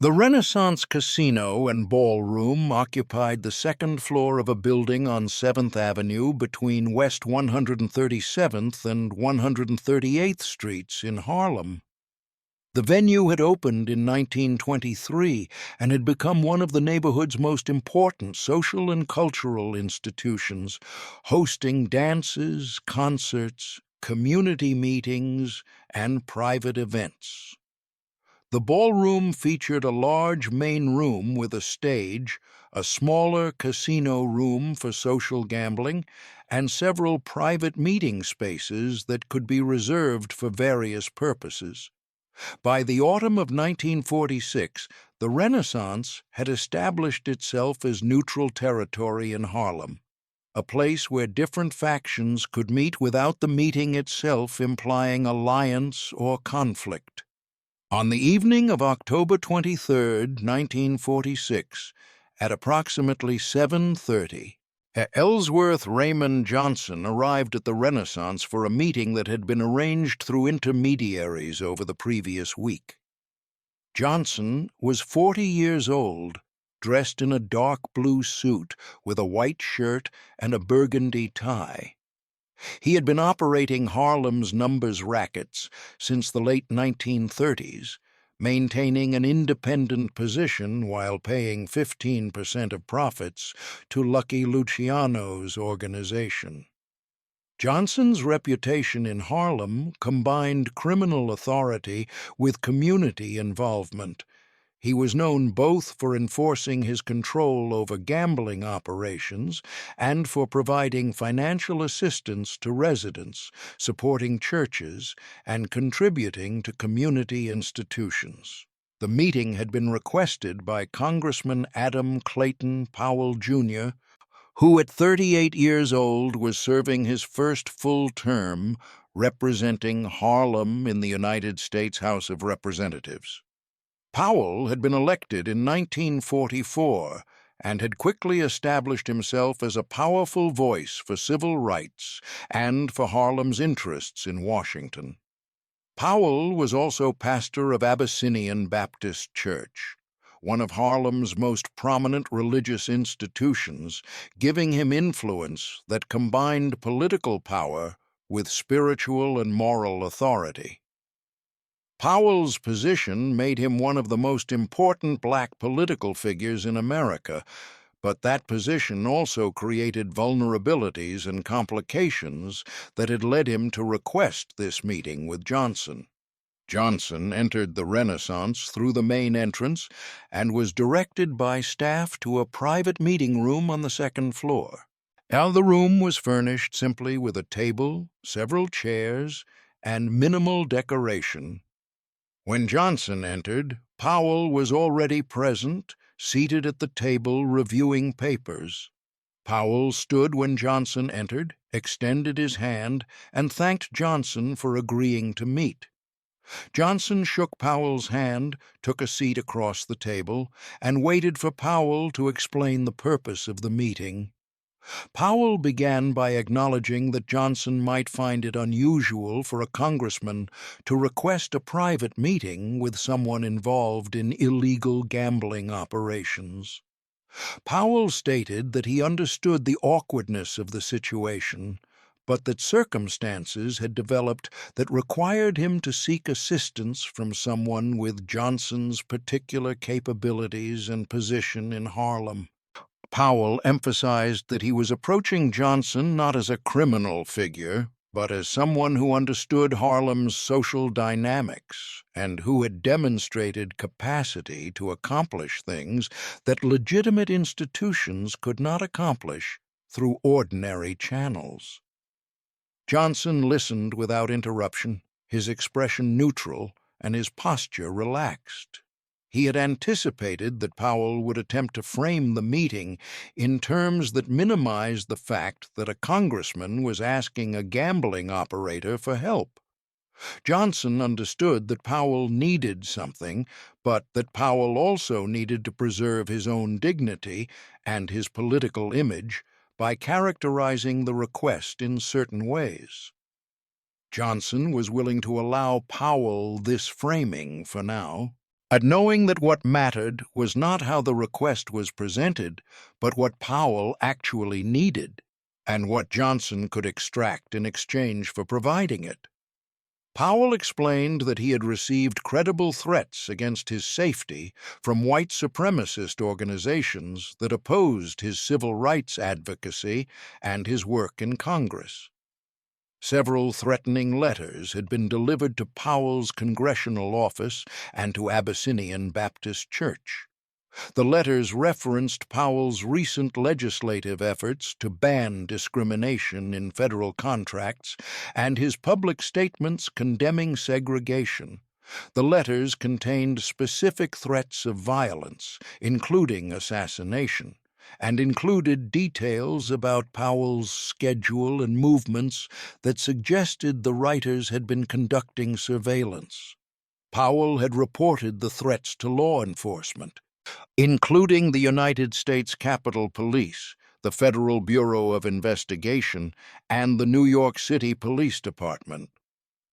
The Renaissance Casino and Ballroom occupied the second floor of a building on 7th Avenue between West 137th and 138th Streets in Harlem. The venue had opened in 1923 and had become one of the neighborhood's most important social and cultural institutions, hosting dances, concerts, community meetings, and private events. The ballroom featured a large main room with a stage, a smaller casino room for social gambling, and several private meeting spaces that could be reserved for various purposes. By the autumn of 1946, the Renaissance had established itself as neutral territory in Harlem, a place where different factions could meet without the meeting itself implying alliance or conflict. On the evening of October 23, 1946, at approximately 7:30, Ellsworth Raymond Johnson arrived at the Renaissance for a meeting that had been arranged through intermediaries over the previous week. Johnson was 40 years old, dressed in a dark blue suit with a white shirt and a burgundy tie. He had been operating Harlem's numbers rackets since the late 1930s, maintaining an independent position while paying 15% of profits to Lucky Luciano's organization. Johnson's reputation in Harlem combined criminal authority with community involvement. He was known both for enforcing his control over gambling operations and for providing financial assistance to residents, supporting churches, and contributing to community institutions. The meeting had been requested by Congressman Adam Clayton Powell, Jr., who at 38 years old was serving his first full term representing Harlem in the United States House of Representatives. Powell had been elected in 1944 and had quickly established himself as a powerful voice for civil rights and for Harlem's interests in Washington. Powell was also pastor of Abyssinian Baptist Church, one of Harlem's most prominent religious institutions, giving him influence that combined political power with spiritual and moral authority. Powell's position made him one of the most important black political figures in America, but that position also created vulnerabilities and complications that had led him to request this meeting with Johnson. Johnson entered the Renaissance through the main entrance and was directed by staff to a private meeting room on the second floor. Now the room was furnished simply with a table, several chairs, and minimal decoration. When Johnson entered, Powell was already present, seated at the table reviewing papers. Powell stood when Johnson entered, extended his hand, and thanked Johnson for agreeing to meet. Johnson shook Powell's hand, took a seat across the table, and waited for Powell to explain the purpose of the meeting. Powell began by acknowledging that Johnson might find it unusual for a congressman to request a private meeting with someone involved in illegal gambling operations. Powell stated that he understood the awkwardness of the situation, but that circumstances had developed that required him to seek assistance from someone with Johnson's particular capabilities and position in Harlem. Powell emphasized that he was approaching Johnson not as a criminal figure, but as someone who understood Harlem's social dynamics and who had demonstrated capacity to accomplish things that legitimate institutions could not accomplish through ordinary channels. Johnson listened without interruption, his expression neutral and his posture relaxed. He had anticipated that Powell would attempt to frame the meeting in terms that minimized the fact that a congressman was asking a gambling operator for help. Johnson understood that Powell needed something, but that Powell also needed to preserve his own dignity and his political image by characterizing the request in certain ways. Johnson was willing to allow Powell this framing for now. At knowing that what mattered was not how the request was presented, but what Powell actually needed, and what Johnson could extract in exchange for providing it. Powell explained that he had received credible threats against his safety from white supremacist organizations that opposed his civil rights advocacy and his work in Congress. Several threatening letters had been delivered to Powell's congressional office and to Abyssinian Baptist Church. The letters referenced Powell's recent legislative efforts to ban discrimination in federal contracts and his public statements condemning segregation. The letters contained specific threats of violence, including assassination, and included details about Powell's schedule and movements that suggested the writers had been conducting surveillance. Powell had reported the threats to law enforcement, including the United States Capitol Police, the Federal Bureau of Investigation, and the New York City Police Department.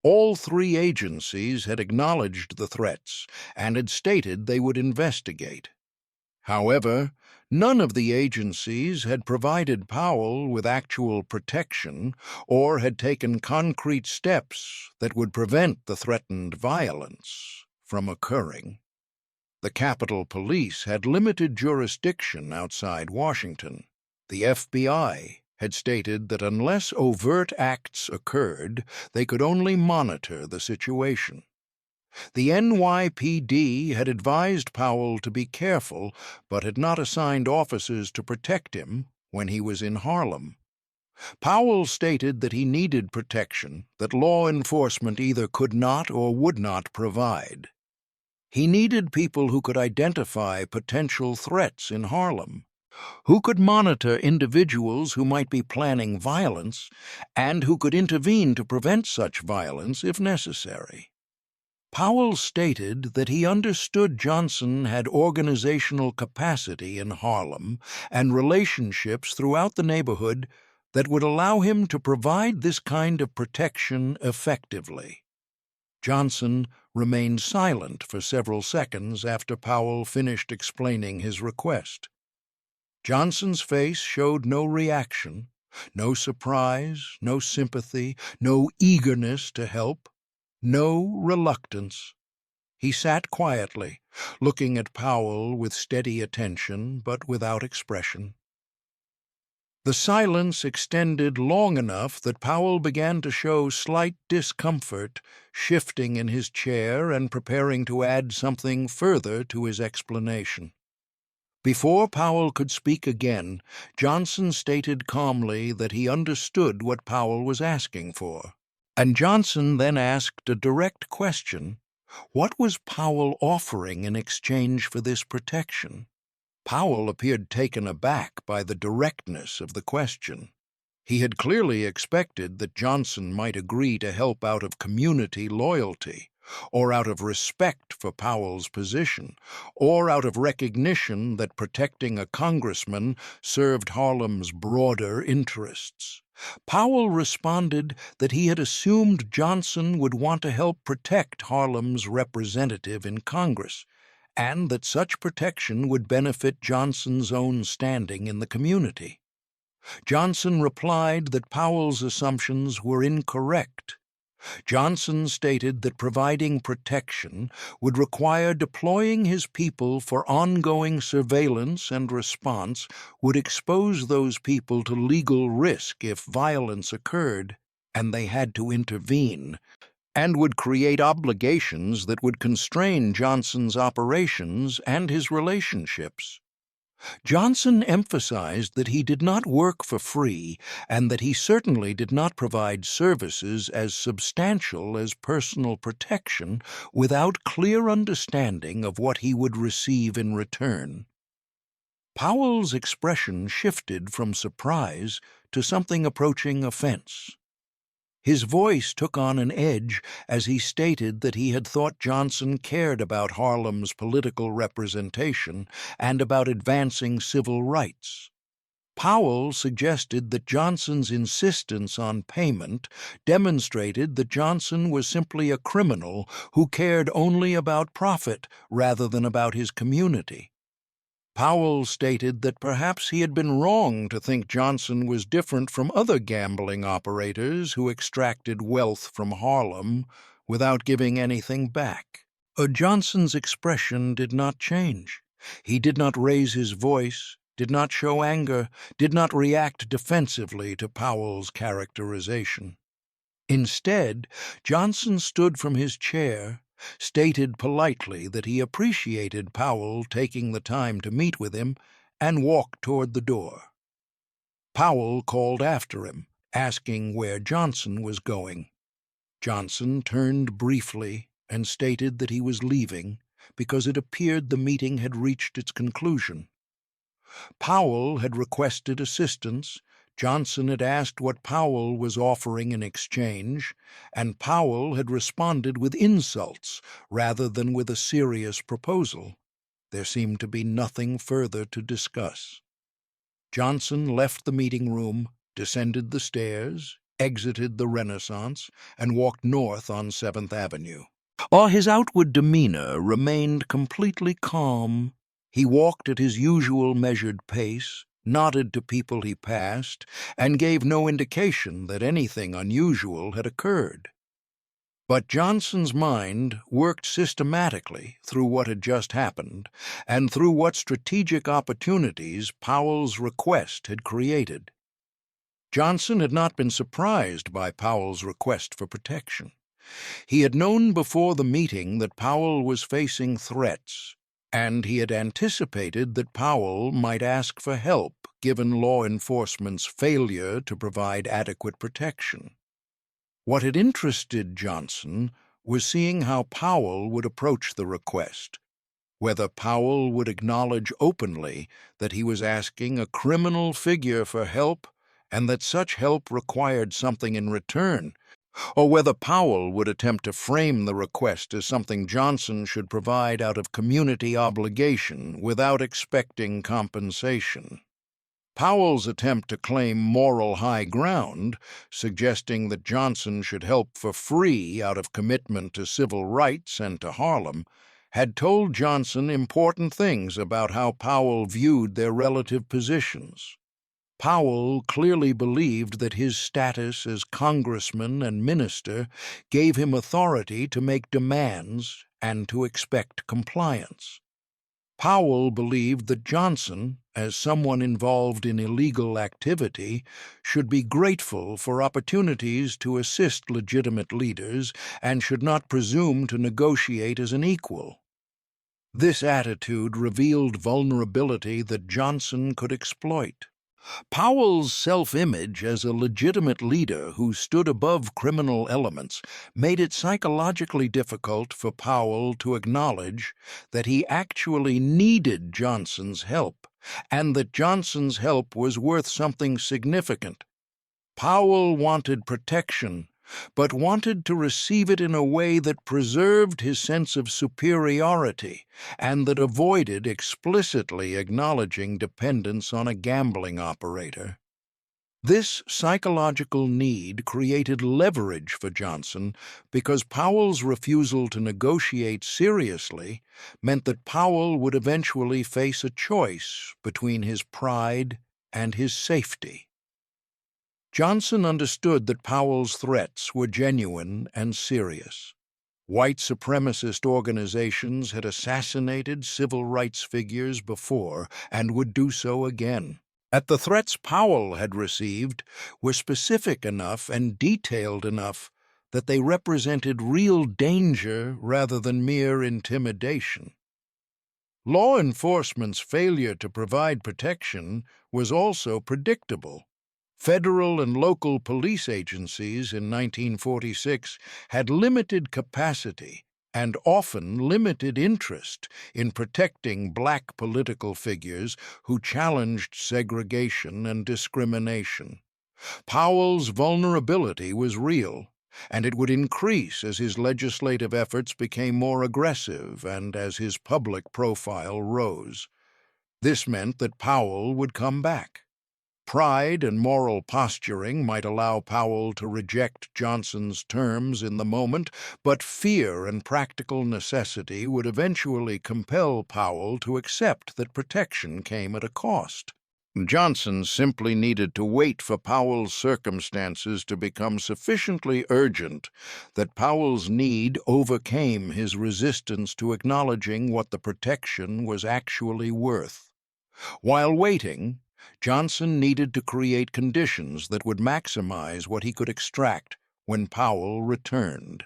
All three agencies had acknowledged the threats and had stated they would investigate. However, none of the agencies had provided Powell with actual protection or had taken concrete steps that would prevent the threatened violence from occurring. The Capitol Police had limited jurisdiction outside Washington. The FBI had stated that unless overt acts occurred, they could only monitor the situation. The NYPD had advised Powell to be careful, but had not assigned officers to protect him when he was in Harlem. Powell stated that he needed protection that law enforcement either could not or would not provide. He needed people who could identify potential threats in Harlem, who could monitor individuals who might be planning violence, and who could intervene to prevent such violence if necessary. Powell stated that he understood Johnson had organizational capacity in Harlem and relationships throughout the neighborhood that would allow him to provide this kind of protection effectively. Johnson remained silent for several seconds after Powell finished explaining his request. Johnson's face showed no reaction, no surprise, no sympathy, no eagerness to help, no reluctance. He sat quietly, looking at Powell with steady attention but without expression. The silence extended long enough that Powell began to show slight discomfort, shifting in his chair and preparing to add something further to his explanation. Before Powell could speak again, Johnson stated calmly that he understood what Powell was asking for. And Johnson then asked a direct question: what was Powell offering in exchange for this protection? Powell appeared taken aback by the directness of the question. He had clearly expected that Johnson might agree to help out of community loyalty, or out of respect for Powell's position, or out of recognition that protecting a congressman served Harlem's broader interests. Powell responded that he had assumed Johnson would want to help protect Harlem's representative in Congress, and that such protection would benefit Johnson's own standing in the community. Johnson replied that Powell's assumptions were incorrect. Johnson stated that providing protection would require deploying his people for ongoing surveillance, and response would expose those people to legal risk if violence occurred and they had to intervene, and would create obligations that would constrain Johnson's operations and his relationships. Johnson emphasized that he did not work for free and that he certainly did not provide services as substantial as personal protection without clear understanding of what he would receive in return. Powell's expression shifted from surprise to something approaching offense. His voice took on an edge as he stated that he had thought Johnson cared about Harlem's political representation and about advancing civil rights. Powell suggested that Johnson's insistence on payment demonstrated that Johnson was simply a criminal who cared only about profit rather than about his community. Powell stated that perhaps he had been wrong to think Johnson was different from other gambling operators who extracted wealth from Harlem without giving anything back. Johnson's expression did not change. He did not raise his voice, did not show anger, did not react defensively to Powell's characterization. Instead, Johnson stood from his chair, stated politely that he appreciated Powell taking the time to meet with him, and walked toward the door. Powell called after him, asking where Johnson was going. Johnson turned briefly and stated that he was leaving because it appeared the meeting had reached its conclusion. Powell had requested assistance, Johnson had asked what Powell was offering in exchange, and Powell had responded with insults rather than with a serious proposal. There seemed to be nothing further to discuss. Johnson left the meeting room, descended the stairs, exited the Renaissance, and walked north on 7th Avenue. His outward demeanor remained completely calm. He walked at his usual measured pace, nodded to people he passed, and gave no indication that anything unusual had occurred. But Johnson's mind worked systematically through what had just happened and through what strategic opportunities Powell's request had created. Johnson had not been surprised by Powell's request for protection. He had known before the meeting that Powell was facing threats, and he had anticipated that Powell might ask for help given law enforcement's failure to provide adequate protection. What had interested Johnson was seeing how Powell would approach the request, whether Powell would acknowledge openly that he was asking a criminal figure for help and that such help required something in return, or whether Powell would attempt to frame the request as something Johnson should provide out of community obligation without expecting compensation. Powell's attempt to claim moral high ground, suggesting that Johnson should help for free out of commitment to civil rights and to Harlem, had told Johnson important things about how Powell viewed their relative positions. Powell clearly believed that his status as congressman and minister gave him authority to make demands and to expect compliance. Powell believed that Johnson, as someone involved in illegal activity, should be grateful for opportunities to assist legitimate leaders and should not presume to negotiate as an equal. This attitude revealed vulnerability that Johnson could exploit. Powell's self-image as a legitimate leader who stood above criminal elements made it psychologically difficult for Powell to acknowledge that he actually needed Johnson's help, and that Johnson's help was worth something significant. Powell wanted protection, but wanted to receive it in a way that preserved his sense of superiority and that avoided explicitly acknowledging dependence on a gambling operator. This psychological need created leverage for Johnson because Powell's refusal to negotiate seriously meant that Powell would eventually face a choice between his pride and his safety. Johnson understood that Powell's threats were genuine and serious. White supremacist organizations had assassinated civil rights figures before and would do so again. The threats Powell had received were specific enough and detailed enough that they represented real danger rather than mere intimidation. Law enforcement's failure to provide protection was also predictable. Federal and local police agencies in 1946 had limited capacity and often limited interest in protecting black political figures who challenged segregation and discrimination. Powell's vulnerability was real, and it would increase as his legislative efforts became more aggressive and as his public profile rose. This meant that Powell would come back. Pride and moral posturing might allow Powell to reject Johnson's terms in the moment, but fear and practical necessity would eventually compel Powell to accept that protection came at a cost. Johnson simply needed to wait for Powell's circumstances to become sufficiently urgent that Powell's need overcame his resistance to acknowledging what the protection was actually worth. While waiting, Johnson needed to create conditions that would maximize what he could extract when Powell returned.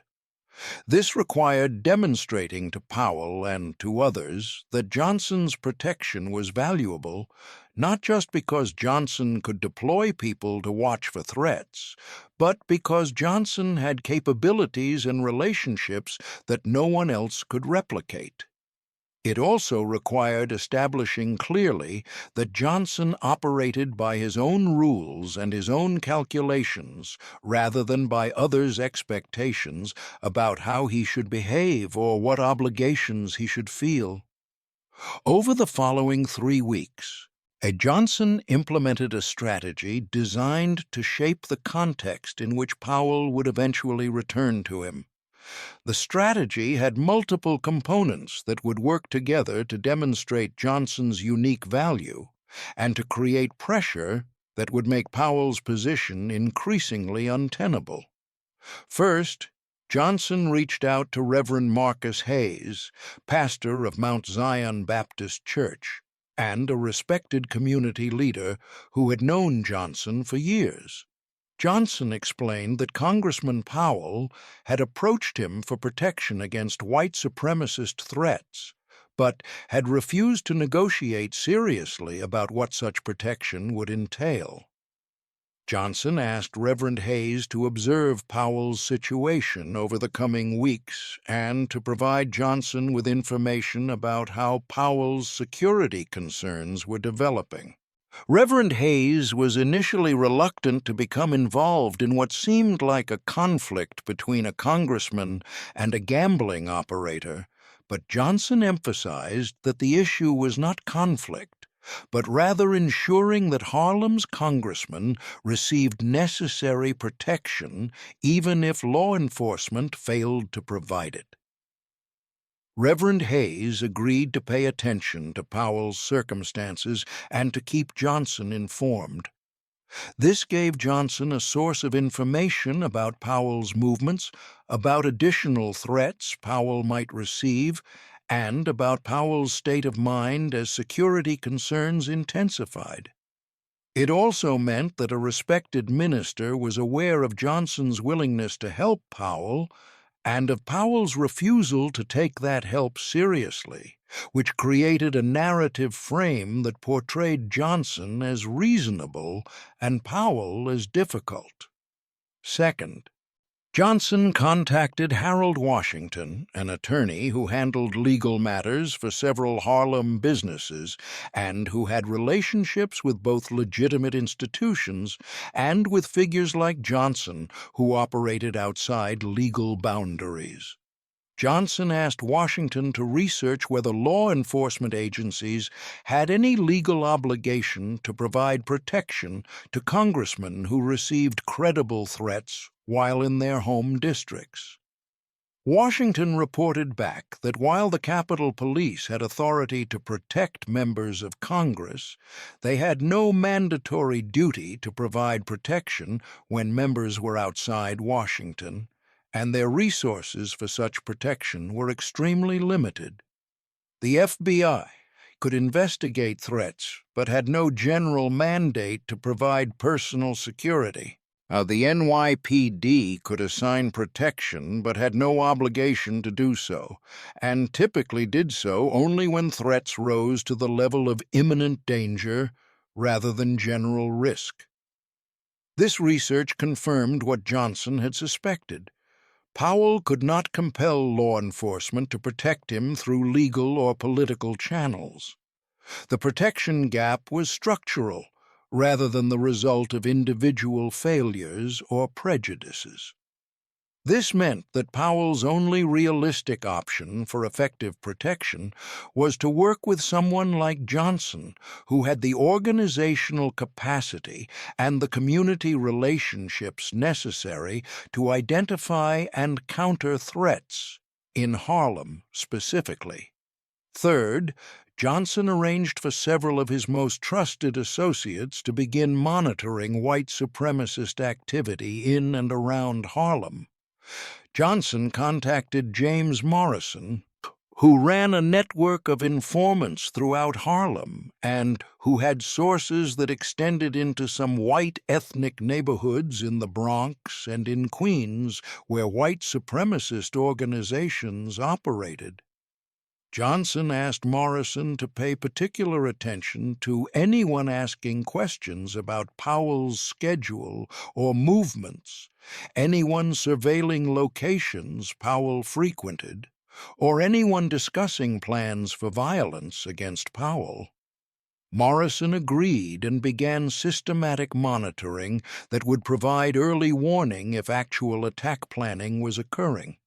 This required demonstrating to Powell and to others that Johnson's protection was valuable, not just because Johnson could deploy people to watch for threats, but because Johnson had capabilities and relationships that no one else could replicate. It also required establishing clearly that Johnson operated by his own rules and his own calculations rather than by others' expectations about how he should behave or what obligations he should feel. Over the following 3 weeks, Johnson implemented a strategy designed to shape the context in which Powell would eventually return to him. The strategy had multiple components that would work together to demonstrate Johnson's unique value and to create pressure that would make Powell's position increasingly untenable. First, Johnson reached out to Reverend Marcus Hayes, pastor of Mount Zion Baptist Church, and a respected community leader who had known Johnson for years. Johnson explained that Congressman Powell had approached him for protection against white supremacist threats, but had refused to negotiate seriously about what such protection would entail. Johnson asked Reverend Hayes to observe Powell's situation over the coming weeks and to provide Johnson with information about how Powell's security concerns were developing. Reverend Hayes was initially reluctant to become involved in what seemed like a conflict between a congressman and a gambling operator, but Johnson emphasized that the issue was not conflict, but rather ensuring that Harlem's congressman received necessary protection even if law enforcement failed to provide it. Reverend Hayes agreed to pay attention to Powell's circumstances and to keep Johnson informed. This gave Johnson a source of information about Powell's movements, about additional threats Powell might receive, and about Powell's state of mind as security concerns intensified. It also meant that a respected minister was aware of Johnson's willingness to help Powell and of Powell's refusal to take that help seriously, which created a narrative frame that portrayed Johnson as reasonable and Powell as difficult. Second, Johnson contacted Harold Washington, an attorney who handled legal matters for several Harlem businesses and who had relationships with both legitimate institutions and with figures like Johnson, who operated outside legal boundaries. Johnson asked Washington to research whether law enforcement agencies had any legal obligation to provide protection to congressmen who received credible threats while in their home districts. Washington reported back that while the Capitol Police had authority to protect members of Congress, they had no mandatory duty to provide protection when members were outside Washington, and their resources for such protection were extremely limited. The FBI could investigate threats but had no general mandate to provide personal security. The NYPD could assign protection but had no obligation to do so, and typically did so only when threats rose to the level of imminent danger rather than general risk. This research confirmed what Johnson had suspected. Powell could not compel law enforcement to protect him through legal or political channels. The protection gap was structural, rather than the result of individual failures or prejudices. This meant that Powell's only realistic option for effective protection was to work with someone like Johnson, who had the organizational capacity and the community relationships necessary to identify and counter threats, in Harlem specifically. Third, Johnson arranged for several of his most trusted associates to begin monitoring white supremacist activity in and around Harlem. Johnson contacted James Morrison, who ran a network of informants throughout Harlem and who had sources that extended into some white ethnic neighborhoods in the Bronx and in Queens where white supremacist organizations operated. Johnson asked Morrison to pay particular attention to anyone asking questions about Powell's schedule or movements, anyone surveilling locations Powell frequented, or anyone discussing plans for violence against Powell. Morrison agreed and began systematic monitoring that would provide early warning if actual attack planning was occurring.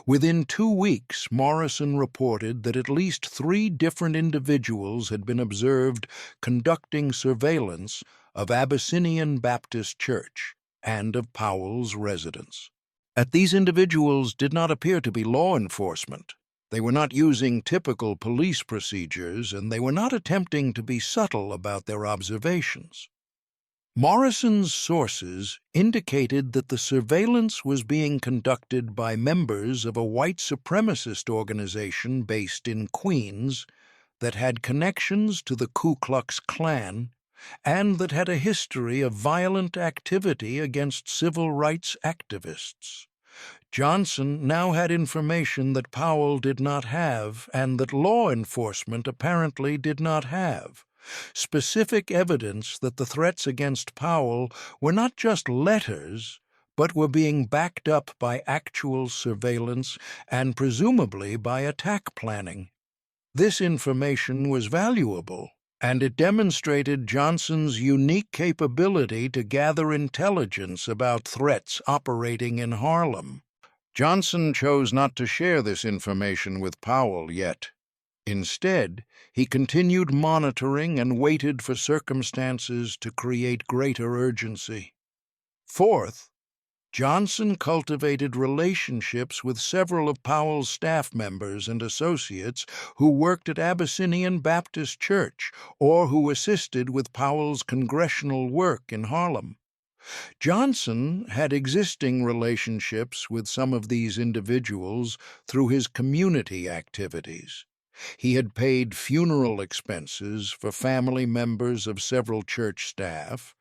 Within 2 weeks, Morrison reported that at least 3 different individuals had been observed conducting surveillance of Abyssinian Baptist Church and of Powell's residence. These individuals did not appear to be law enforcement. They were not using typical police procedures, and they were not attempting to be subtle about their observations. Morrison's sources indicated that the surveillance was being conducted by members of a white supremacist organization based in Queens that had connections to the Ku Klux Klan and that had a history of violent activity against civil rights activists. Johnson now had information that Powell did not have and that law enforcement apparently did not have. Specific evidence that the threats against Powell were not just letters, but were being backed up by actual surveillance and presumably by attack planning. This information was valuable, and it demonstrated Johnson's unique capability to gather intelligence about threats operating in Harlem. Johnson chose not to share this information with Powell yet. Instead, he continued monitoring and waited for circumstances to create greater urgency. Fourth, Johnson cultivated relationships with several of Powell's staff members and associates who worked at Abyssinian Baptist Church or who assisted with Powell's congressional work in Harlem. Johnson had existing relationships with some of these individuals through his community activities. He had paid funeral expenses for family members of several church staff,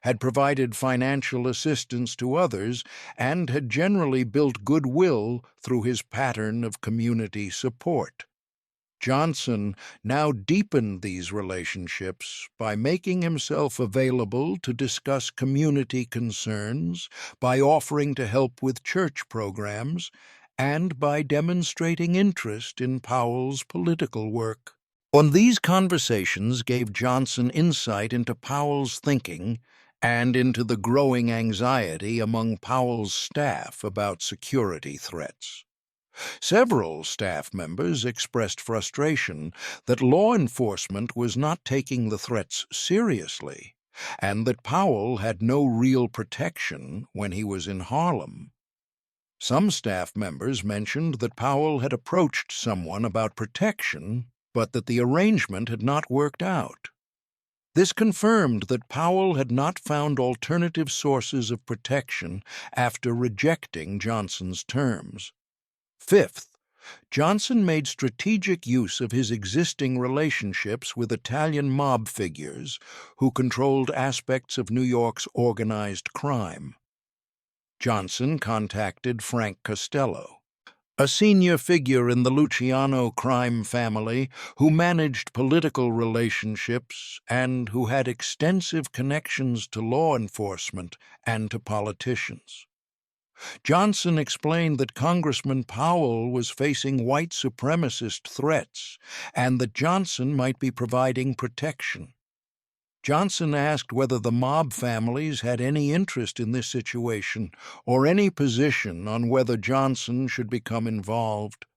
had provided financial assistance to others, and had generally built goodwill through his pattern of community support. Johnson now deepened these relationships by making himself available to discuss community concerns, by offering to help with church programs, and by demonstrating interest in Powell's political work. These conversations gave Johnson insight into Powell's thinking and into the growing anxiety among Powell's staff about security threats. Several staff members expressed frustration that law enforcement was not taking the threats seriously, and that Powell had no real protection when he was in Harlem. Some staff members mentioned that Powell had approached someone about protection, but that the arrangement had not worked out. This confirmed that Powell had not found alternative sources of protection after rejecting Johnson's terms. Fifth, Johnson made strategic use of his existing relationships with Italian mob figures who controlled aspects of New York's organized crime. Johnson contacted Frank Costello, a senior figure in the Luciano crime family who managed political relationships and who had extensive connections to law enforcement and to politicians. Johnson explained that Congressman Powell was facing white supremacist threats and that Johnson might be providing protection. Johnson asked whether the mob families had any interest in this situation or any position on whether Johnson should become involved.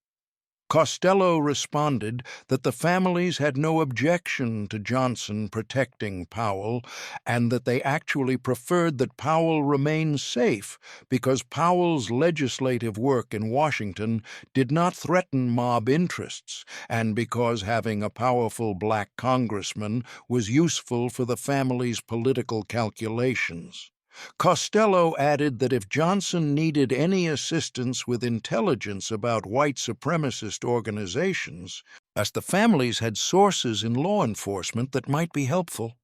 Costello responded that the families had no objection to Johnson protecting Powell and that they actually preferred that Powell remain safe because Powell's legislative work in Washington did not threaten mob interests and because having a powerful black congressman was useful for the family's political calculations. Costello added that if Johnson needed any assistance with intelligence about white supremacist organizations, as the families had sources in law enforcement that might be helpful.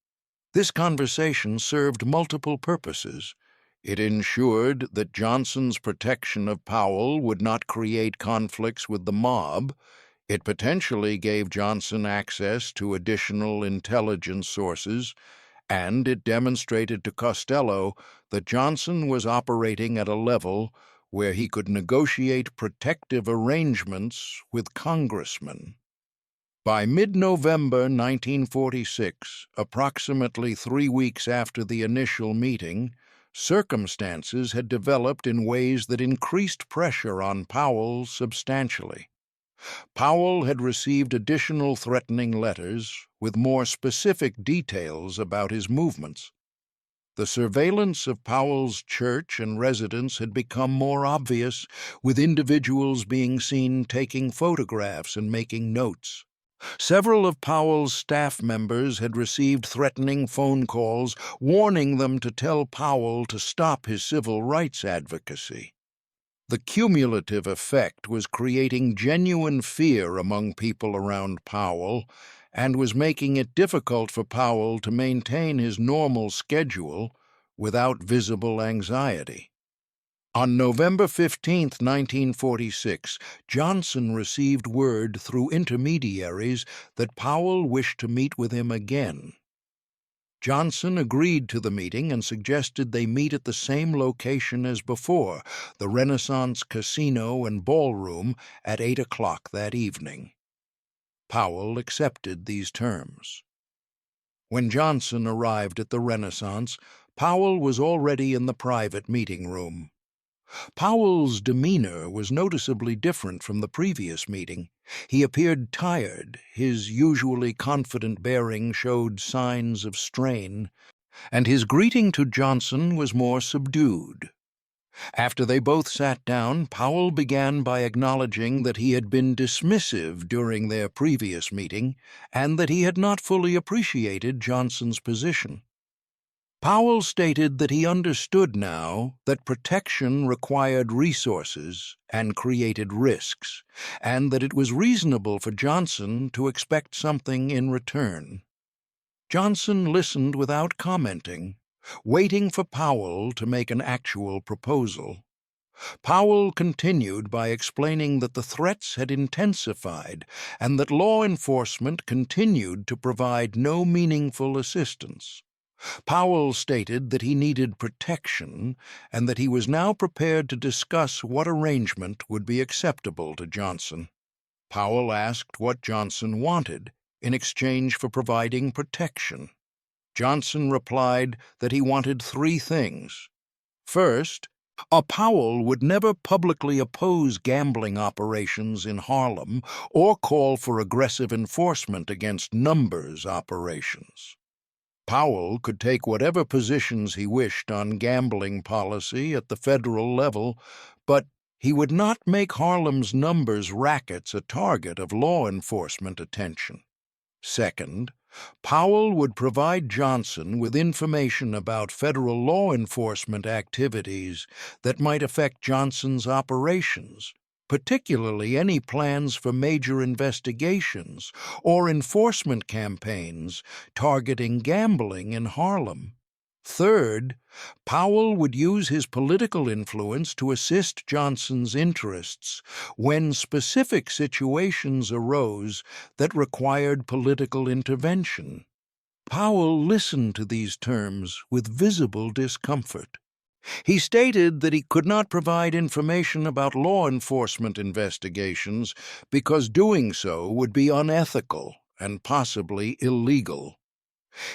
This conversation served multiple purposes. It ensured that Johnson's protection of Powell would not create conflicts with the mob. It potentially gave Johnson access to additional intelligence sources, and it demonstrated to Costello that Johnson was operating at a level where he could negotiate protective arrangements with congressmen. By mid-November 1946, approximately 3 weeks after the initial meeting, circumstances had developed in ways that increased pressure on Powell substantially. Powell had received additional threatening letters with more specific details about his movements. The surveillance of Powell's church and residence had become more obvious, with individuals being seen taking photographs and making notes. Several of Powell's staff members had received threatening phone calls warning them to tell Powell to stop his civil rights advocacy. The cumulative effect was creating genuine fear among people around Powell and was making it difficult for Powell to maintain his normal schedule without visible anxiety. On November 15, 1946, Johnson received word through intermediaries that Powell wished to meet with him again. Johnson agreed to the meeting and suggested they meet at the same location as before, the Renaissance Casino and Ballroom, at 8 o'clock that evening. Powell accepted these terms. When Johnson arrived at the Renaissance, Powell was already in the private meeting room. Powell's demeanor was noticeably different from the previous meeting. He appeared tired, his usually confident bearing showed signs of strain, and his greeting to Johnson was more subdued. After they both sat down, Powell began by acknowledging that he had been dismissive during their previous meeting and that he had not fully appreciated Johnson's position. Powell stated that he understood now that protection required resources and created risks, and that it was reasonable for Johnson to expect something in return. Johnson listened without commenting, waiting for Powell to make an actual proposal. Powell continued by explaining that the threats had intensified and that law enforcement continued to provide no meaningful assistance. Powell stated that he needed protection and that he was now prepared to discuss what arrangement would be acceptable to Johnson. Powell asked what Johnson wanted in exchange for providing protection. Johnson replied that he wanted 3 things. First, Powell would never publicly oppose gambling operations in Harlem or call for aggressive enforcement against numbers operations. Powell could take whatever positions he wished on gambling policy at the federal level, but he would not make Harlem's numbers rackets a target of law enforcement attention. Second, Powell would provide Johnson with information about federal law enforcement activities that might affect Johnson's operations, particularly any plans for major investigations or enforcement campaigns targeting gambling in Harlem. Third, Powell would use his political influence to assist Johnson's interests when specific situations arose that required political intervention. Powell listened to these terms with visible discomfort. He stated that he could not provide information about law enforcement investigations because doing so would be unethical and possibly illegal.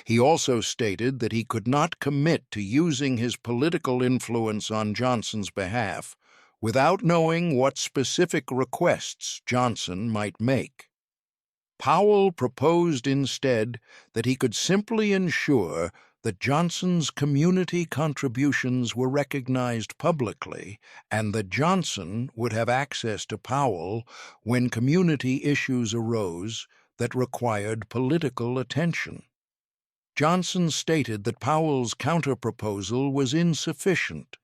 He also stated that he could not commit to using his political influence on Johnson's behalf without knowing what specific requests Johnson might make. Powell proposed instead that he could simply ensure that Johnson's community contributions were recognized publicly and that Johnson would have access to Powell when community issues arose that required political attention. Johnson stated that Powell's counterproposal was insufficient.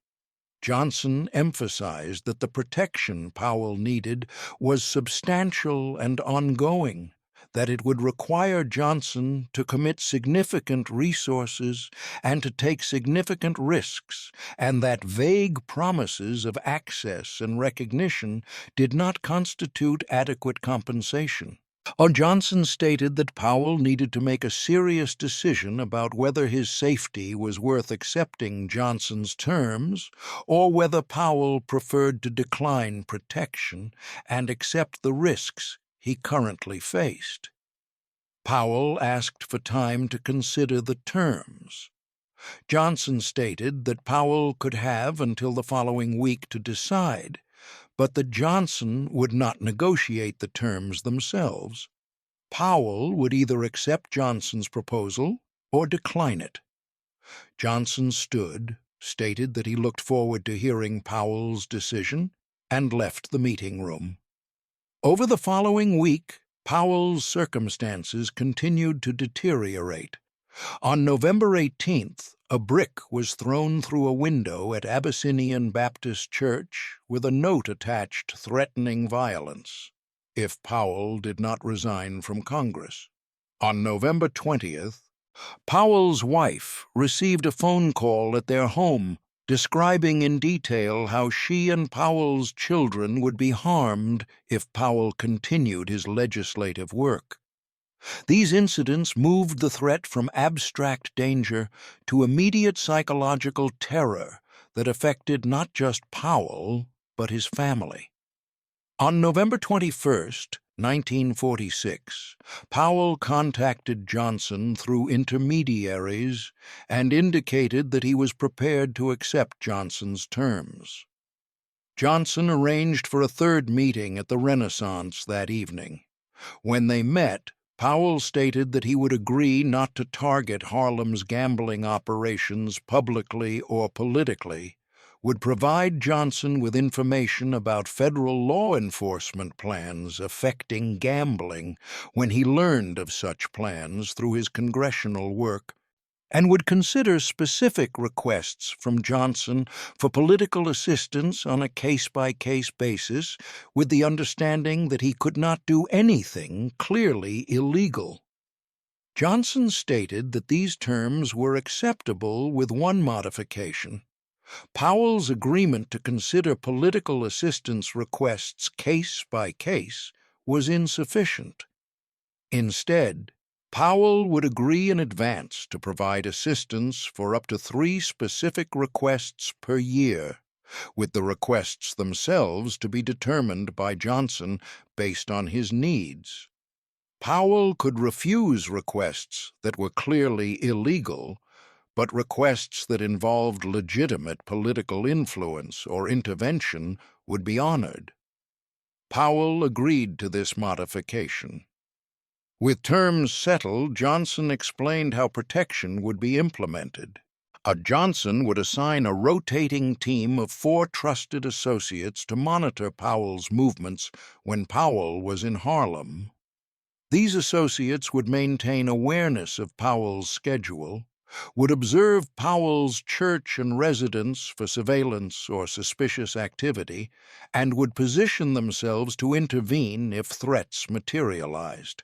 Johnson emphasized that the protection Powell needed was substantial and ongoing, that it would require Johnson to commit significant resources and to take significant risks, and that vague promises of access and recognition did not constitute adequate compensation. Johnson stated that Powell needed to make a serious decision about whether his safety was worth accepting Johnson's terms or whether Powell preferred to decline protection and accept the risks he currently faced. Powell asked for time to consider the terms. Johnson stated that Powell could have until the following week to decide, but that Johnson would not negotiate the terms themselves. Powell would either accept Johnson's proposal or decline it. Johnson stood, stated that he looked forward to hearing Powell's decision, and left the meeting room. Over the following week, Powell's circumstances continued to deteriorate. On November 18th, a brick was thrown through a window at Abyssinian Baptist Church with a note attached threatening violence if Powell did not resign from Congress. On November 20th, Powell's wife received a phone call at their home describing in detail how she and Powell's children would be harmed if Powell continued his legislative work. These incidents moved the threat from abstract danger to immediate psychological terror that affected not just Powell, but his family. On November 21st, 1946, Powell contacted Johnson through intermediaries and indicated that he was prepared to accept Johnson's terms. Johnson arranged for a third meeting at the Renaissance that evening. When they met, Powell stated that he would agree not to target Harlem's gambling operations publicly or politically, would provide Johnson with information about federal law enforcement plans affecting gambling when he learned of such plans through his congressional work, and would consider specific requests from Johnson for political assistance on a case-by-case basis, with the understanding that he could not do anything clearly illegal. Johnson stated that these terms were acceptable with one modification. Powell's agreement to consider political assistance requests case by case was insufficient. Instead, Powell would agree in advance to provide assistance for up to 3 specific requests per year, with the requests themselves to be determined by Johnson based on his needs. Powell could refuse requests that were clearly illegal, but requests that involved legitimate political influence or intervention would be honored. Powell agreed to this modification. With terms settled, Johnson explained how protection would be implemented. Johnson would assign a rotating team of 4 trusted associates to monitor Powell's movements when Powell was in Harlem. These associates would maintain awareness of Powell's schedule, would observe Powell's church and residence for surveillance or suspicious activity, and would position themselves to intervene if threats materialized.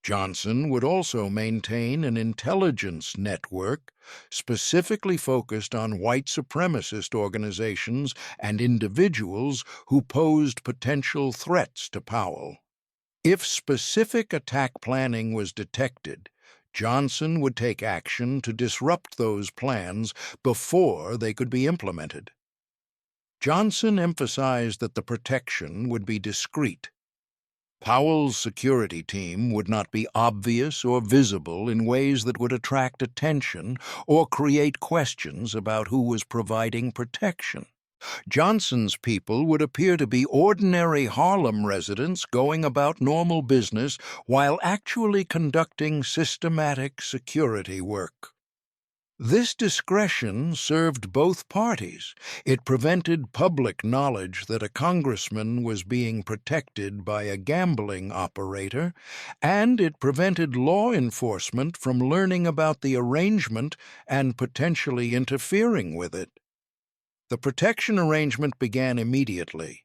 Johnson would also maintain an intelligence network specifically focused on white supremacist organizations and individuals who posed potential threats to Powell. If specific attack planning was detected, Johnson would take action to disrupt those plans before they could be implemented. Johnson emphasized that the protection would be discreet. Powell's security team would not be obvious or visible in ways that would attract attention or create questions about who was providing protection. Johnson's people would appear to be ordinary Harlem residents going about normal business while actually conducting systematic security work. This discretion served both parties. It prevented public knowledge that a congressman was being protected by a gambling operator, and it prevented law enforcement from learning about the arrangement and potentially interfering with it. The protection arrangement began immediately.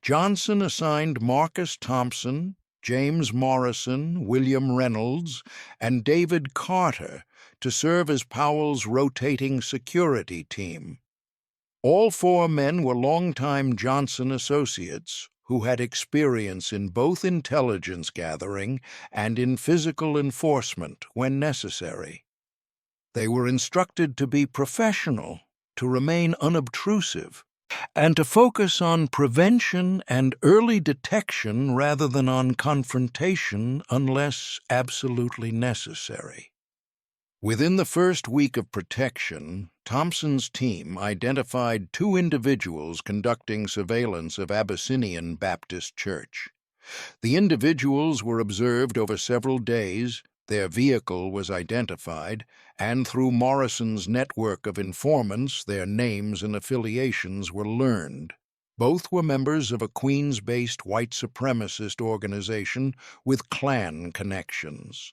Johnson assigned Marcus Thompson, James Morrison, William Reynolds, and David Carter to serve as Powell's rotating security team. All four men were longtime Johnson associates who had experience in both intelligence gathering and in physical enforcement when necessary. They were instructed to be professional, to remain unobtrusive, and to focus on prevention and early detection rather than on confrontation unless absolutely necessary. Within the first week of protection, Thompson's team identified two individuals conducting surveillance of Abyssinian Baptist Church. The individuals were observed over several days, their vehicle was identified, and through Morrison's network of informants, their names and affiliations were learned. Both were members of a Queens-based white supremacist organization with Klan connections.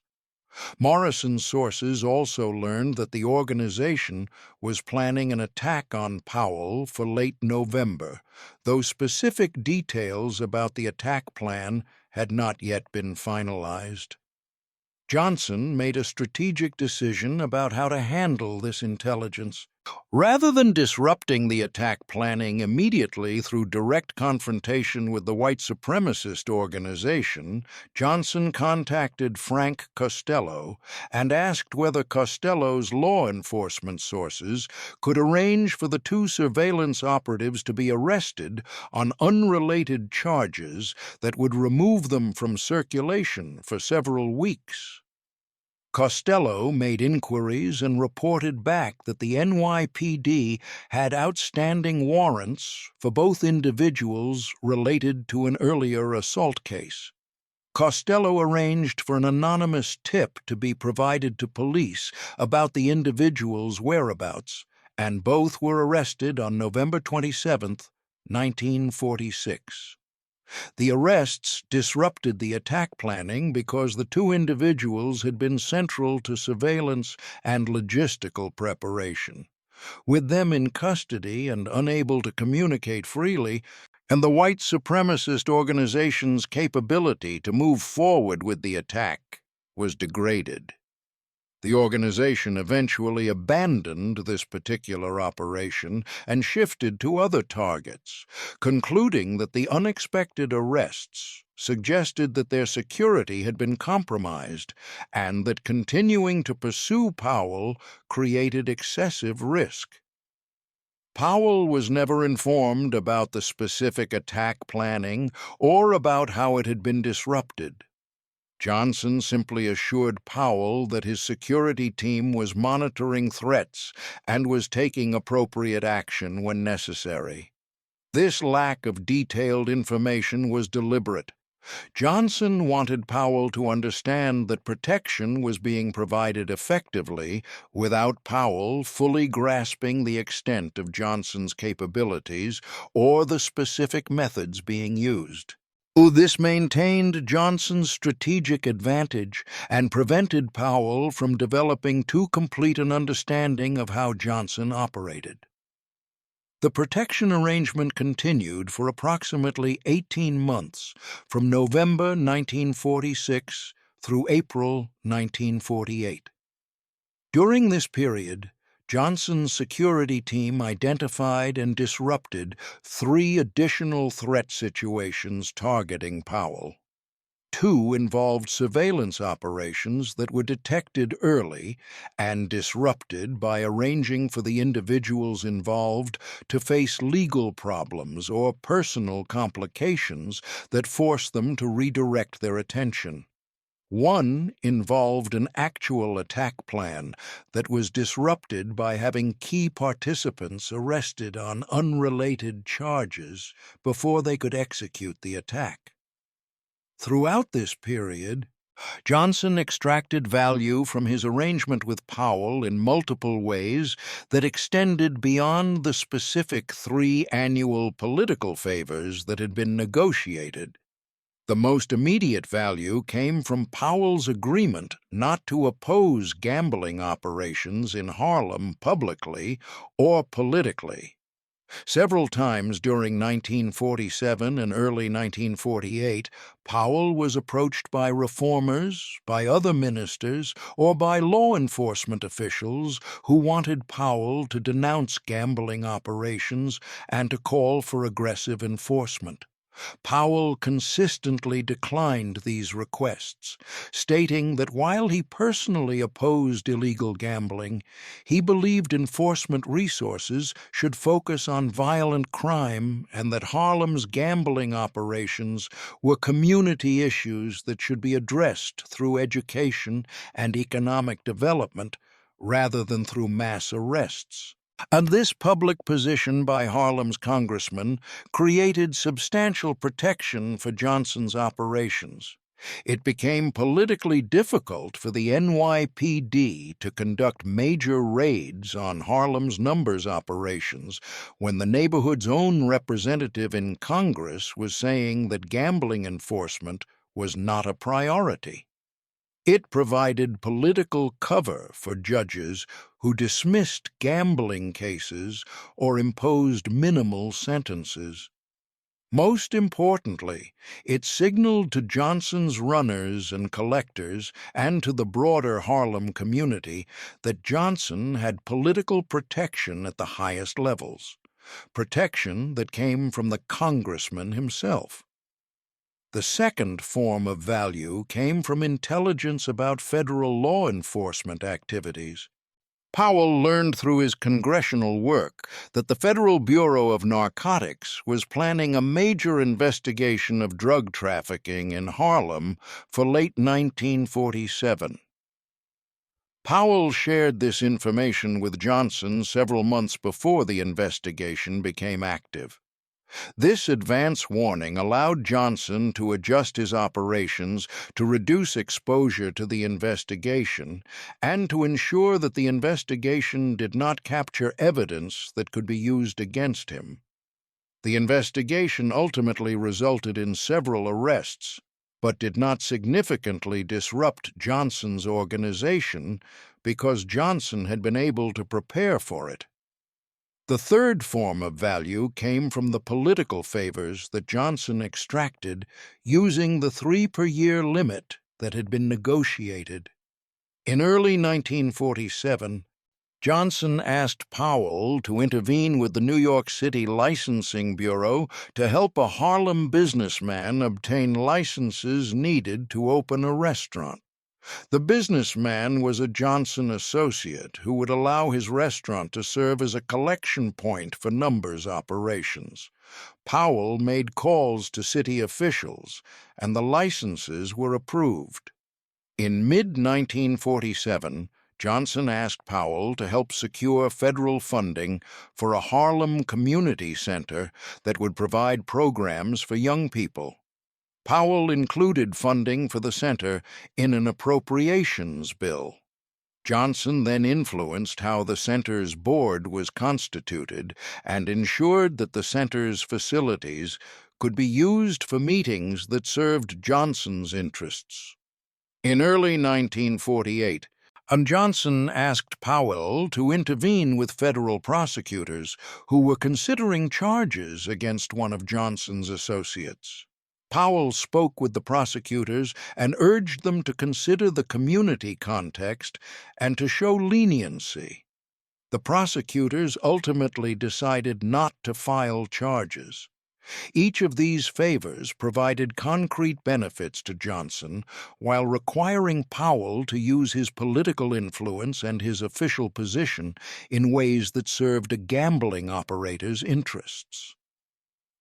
Morrison's sources also learned that the organization was planning an attack on Powell for late November, though specific details about the attack plan had not yet been finalized. Johnson made a strategic decision about how to handle this intelligence. Rather than disrupting the attack planning immediately through direct confrontation with the white supremacist organization, Johnson contacted Frank Costello and asked whether Costello's law enforcement sources could arrange for the two surveillance operatives to be arrested on unrelated charges that would remove them from circulation for several weeks. Costello made inquiries and reported back that the NYPD had outstanding warrants for both individuals related to an earlier assault case. Costello arranged for an anonymous tip to be provided to police about the individuals' whereabouts, and both were arrested on November 27, 1946. The arrests disrupted the attack planning because the two individuals had been central to surveillance and logistical preparation. With them in custody and unable to communicate freely, and the white supremacist organization's capability to move forward with the attack was degraded. The organization eventually abandoned this particular operation and shifted to other targets, concluding that the unexpected arrests suggested that their security had been compromised and that continuing to pursue Powell created excessive risk. Powell was never informed about the specific attack planning or about how it had been disrupted. Johnson simply assured Powell that his security team was monitoring threats and was taking appropriate action when necessary. This lack of detailed information was deliberate. Johnson wanted Powell to understand that protection was being provided effectively without Powell fully grasping the extent of Johnson's capabilities or the specific methods being used. This maintained Johnson's strategic advantage and prevented Powell from developing too complete an understanding of how Johnson operated. The protection arrangement continued for approximately 18 months, from November 1946 through April 1948. During this period, Johnson's security team identified and disrupted 3 additional threat situations targeting Powell. Two involved surveillance operations that were detected early and disrupted by arranging for the individuals involved to face legal problems or personal complications that forced them to redirect their attention. One involved an actual attack plan that was disrupted by having key participants arrested on unrelated charges before they could execute the attack. Throughout this period, Johnson extracted value from his arrangement with Powell in multiple ways that extended beyond the specific 3 annual political favors that had been negotiated. The most immediate value came from Powell's agreement not to oppose gambling operations in Harlem publicly or politically. Several times during 1947 and early 1948, Powell was approached by reformers, by other ministers, or by law enforcement officials who wanted Powell to denounce gambling operations and to call for aggressive enforcement. Powell consistently declined these requests, stating that while he personally opposed illegal gambling, he believed enforcement resources should focus on violent crime and that Harlem's gambling operations were community issues that should be addressed through education and economic development rather than through mass arrests. And this public position by Harlem's congressman created substantial protection for Johnson's operations. It became politically difficult for the NYPD to conduct major raids on Harlem's numbers operations when the neighborhood's own representative in Congress was saying that gambling enforcement was not a priority. It provided political cover for judges who dismissed gambling cases or imposed minimal sentences. Most importantly, it signaled to Johnson's runners and collectors and to the broader Harlem community that Johnson had political protection at the highest levels, protection that came from the congressman himself. The second form of value came from intelligence about federal law enforcement activities. Powell learned through his congressional work that the Federal Bureau of Narcotics was planning a major investigation of drug trafficking in Harlem for late 1947. Powell shared this information with Johnson several months before the investigation became active. This advance warning allowed Johnson to adjust his operations to reduce exposure to the investigation and to ensure that the investigation did not capture evidence that could be used against him. The investigation ultimately resulted in several arrests, but did not significantly disrupt Johnson's organization because Johnson had been able to prepare for it. The third form of value came from the political favors that Johnson extracted using the 3-per-year limit that had been negotiated. In early 1947, Johnson asked Powell to intervene with the New York City Licensing Bureau to help a Harlem businessman obtain licenses needed to open a restaurant. The businessman was a Johnson associate who would allow his restaurant to serve as a collection point for numbers operations. Powell made calls to city officials, and the licenses were approved. In mid-1947, Johnson asked Powell to help secure federal funding for a Harlem community center that would provide programs for young people. Powell included funding for the center in an appropriations bill. Johnson then influenced how the center's board was constituted and ensured that the center's facilities could be used for meetings that served Johnson's interests. In early 1948, Johnson asked Powell to intervene with federal prosecutors who were considering charges against one of Johnson's associates. Powell spoke with the prosecutors and urged them to consider the community context and to show leniency. The prosecutors ultimately decided not to file charges. Each of these favors provided concrete benefits to Johnson while requiring Powell to use his political influence and his official position in ways that served a gambling operator's interests.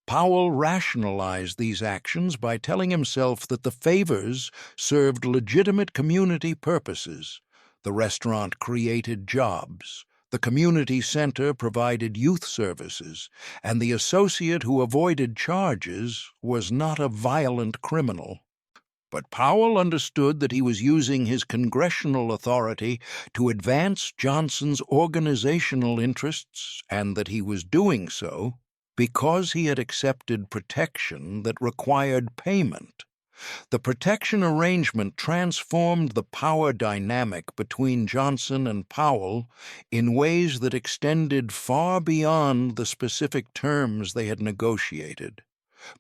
Powell rationalized these actions by telling himself that the favors served legitimate community purposes. The restaurant created jobs, the community center provided youth services, and the associate who avoided charges was not a violent criminal. But Powell understood that he was using his congressional authority to advance Johnson's organizational interests and that he was doing so because he had accepted protection that required payment. The protection arrangement transformed the power dynamic between Johnson and Powell in ways that extended far beyond the specific terms they had negotiated.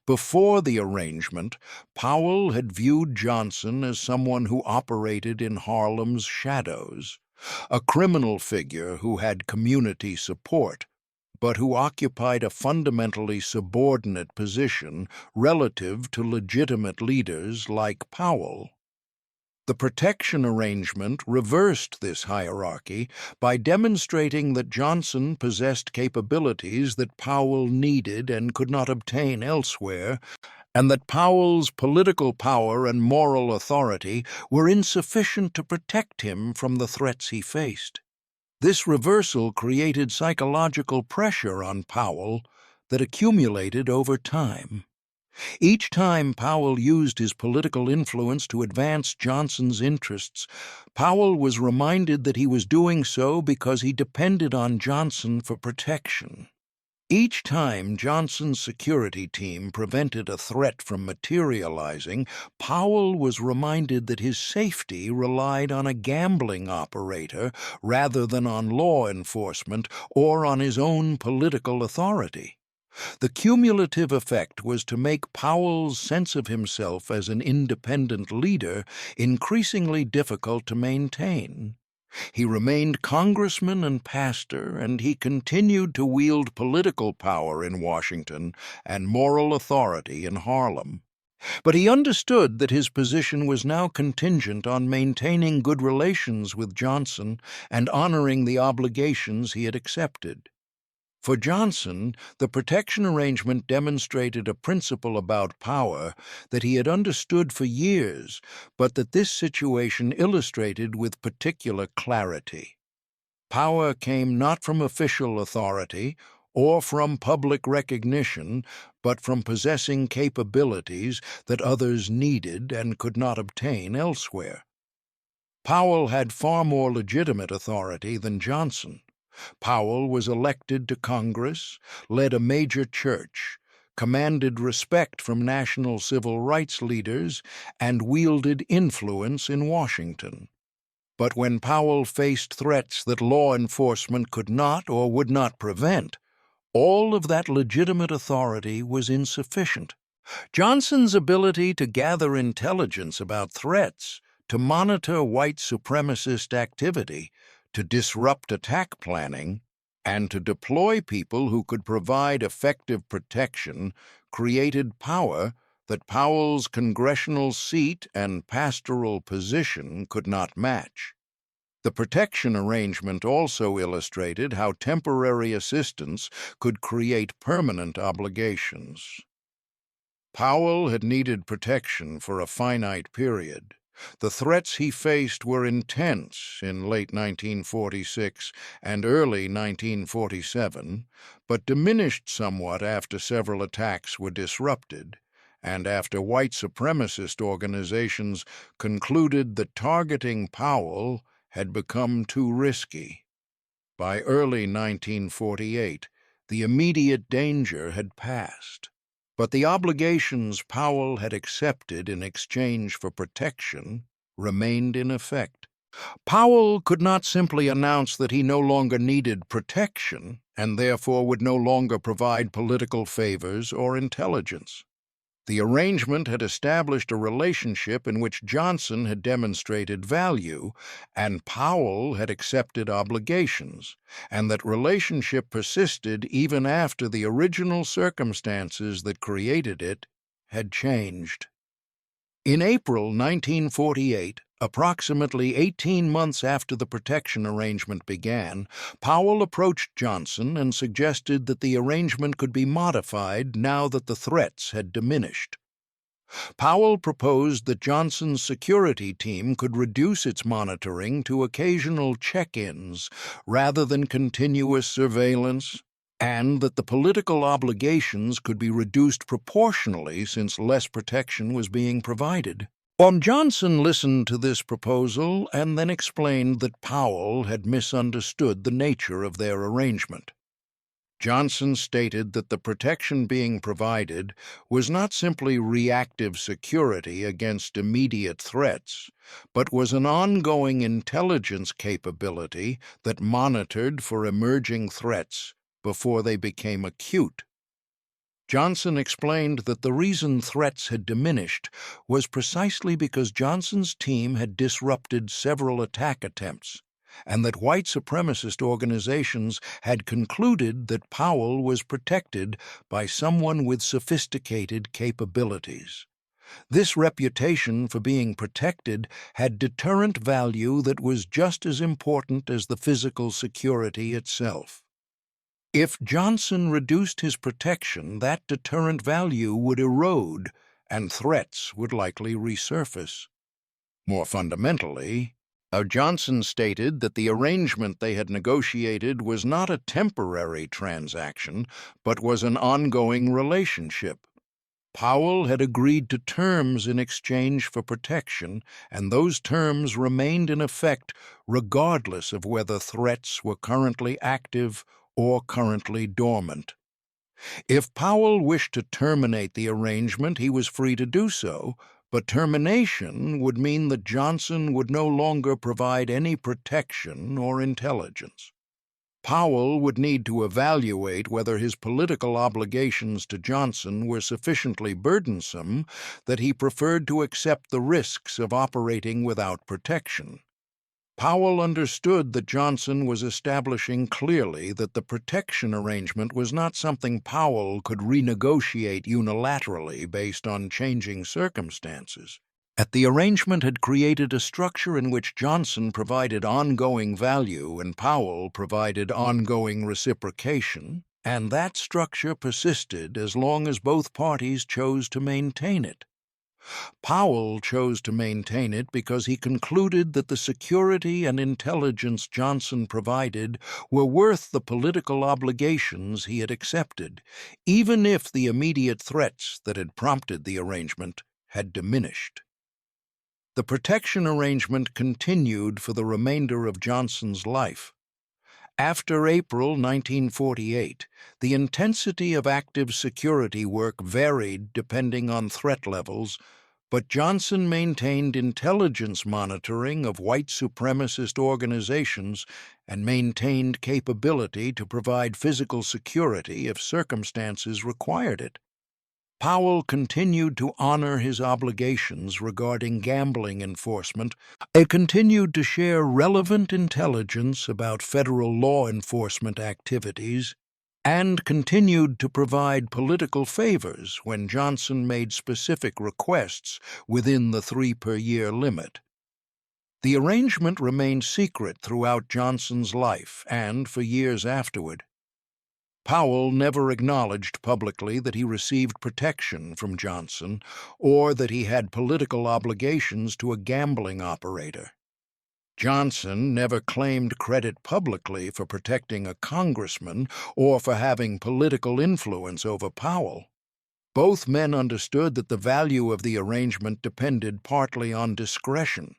Before the arrangement, Powell had viewed Johnson as someone who operated in Harlem's shadows, a criminal figure who had community support, but who occupied a fundamentally subordinate position relative to legitimate leaders like Powell. The protection arrangement reversed this hierarchy by demonstrating that Johnson possessed capabilities that Powell needed and could not obtain elsewhere, and that Powell's political power and moral authority were insufficient to protect him from the threats he faced. This reversal created psychological pressure on Powell that accumulated over time. Each time Powell used his political influence to advance Johnson's interests, Powell was reminded that he was doing so because he depended on Johnson for protection. Each time Johnson's security team prevented a threat from materializing, Powell was reminded that his safety relied on a gambling operator rather than on law enforcement or on his own political authority. The cumulative effect was to make Powell's sense of himself as an independent leader increasingly difficult to maintain. He remained congressman and pastor, and he continued to wield political power in Washington and moral authority in Harlem. But he understood that his position was now contingent on maintaining good relations with Johnson and honoring the obligations he had accepted. For Johnson, the protection arrangement demonstrated a principle about power that he had understood for years, but that this situation illustrated with particular clarity. Power came not from official authority or from public recognition, but from possessing capabilities that others needed and could not obtain elsewhere. Powell had far more legitimate authority than Johnson. Powell was elected to Congress, led a major church, commanded respect from national civil rights leaders, and wielded influence in Washington. But when Powell faced threats that law enforcement could not or would not prevent, all of that legitimate authority was insufficient. Johnson's ability to gather intelligence about threats, to monitor white supremacist activity, to disrupt attack planning, and to deploy people who could provide effective protection created power that Powell's congressional seat and pastoral position could not match. The protection arrangement also illustrated how temporary assistance could create permanent obligations. Powell had needed protection for a finite period. The threats he faced were intense in late 1946 and early 1947, but diminished somewhat after several attacks were disrupted, and after white supremacist organizations concluded that targeting Powell had become too risky. By early 1948, the immediate danger had passed. But the obligations Powell had accepted in exchange for protection remained in effect. Powell could not simply announce that he no longer needed protection and therefore would no longer provide political favors or intelligence. The arrangement had established a relationship in which Johnson had demonstrated value and Powell had accepted obligations, and that relationship persisted even after the original circumstances that created it had changed. In April 1948, approximately 18 months after the protection arrangement began, Powell approached Johnson and suggested that the arrangement could be modified now that the threats had diminished. Powell proposed that Johnson's security team could reduce its monitoring to occasional check-ins rather than continuous surveillance, and that the political obligations could be reduced proportionally since less protection was being provided. Johnson listened to this proposal and then explained that Powell had misunderstood the nature of their arrangement. Johnson stated that the protection being provided was not simply reactive security against immediate threats, but was an ongoing intelligence capability that monitored for emerging threats before they became acute. Johnson explained that the reason threats had diminished was precisely because Johnson's team had disrupted several attack attempts, and that white supremacist organizations had concluded that Powell was protected by someone with sophisticated capabilities. This reputation for being protected had deterrent value that was just as important as the physical security itself. If Johnson reduced his protection, that deterrent value would erode, and threats would likely resurface. More fundamentally, Johnson stated that the arrangement they had negotiated was not a temporary transaction, but was an ongoing relationship. Powell had agreed to terms in exchange for protection, and those terms remained in effect regardless of whether threats were currently active or currently dormant. If Powell wished to terminate the arrangement, he was free to do so, but termination would mean that Johnson would no longer provide any protection or intelligence. Powell would need to evaluate whether his political obligations to Johnson were sufficiently burdensome that he preferred to accept the risks of operating without protection. Powell understood that Johnson was establishing clearly that the protection arrangement was not something Powell could renegotiate unilaterally based on changing circumstances. The arrangement had created a structure in which Johnson provided ongoing value and Powell provided ongoing reciprocation, and that structure persisted as long as both parties chose to maintain it. Powell chose to maintain it because he concluded that the security and intelligence Johnson provided were worth the political obligations he had accepted, even if the immediate threats that had prompted the arrangement had diminished. The protection arrangement continued for the remainder of Johnson's life. After April 1948, the intensity of active security work varied depending on threat levels, but Johnson maintained intelligence monitoring of white supremacist organizations and maintained capability to provide physical security if circumstances required it. Powell continued to honor his obligations regarding gambling enforcement. He continued to share relevant intelligence about federal law enforcement activities and continued to provide political favors when Johnson made specific requests within the 3-per-year limit. The arrangement remained secret throughout Johnson's life and for years afterward. Powell never acknowledged publicly that he received protection from Johnson or that he had political obligations to a gambling operator. Johnson never claimed credit publicly for protecting a congressman or for having political influence over Powell. Both men understood that the value of the arrangement depended partly on discretion.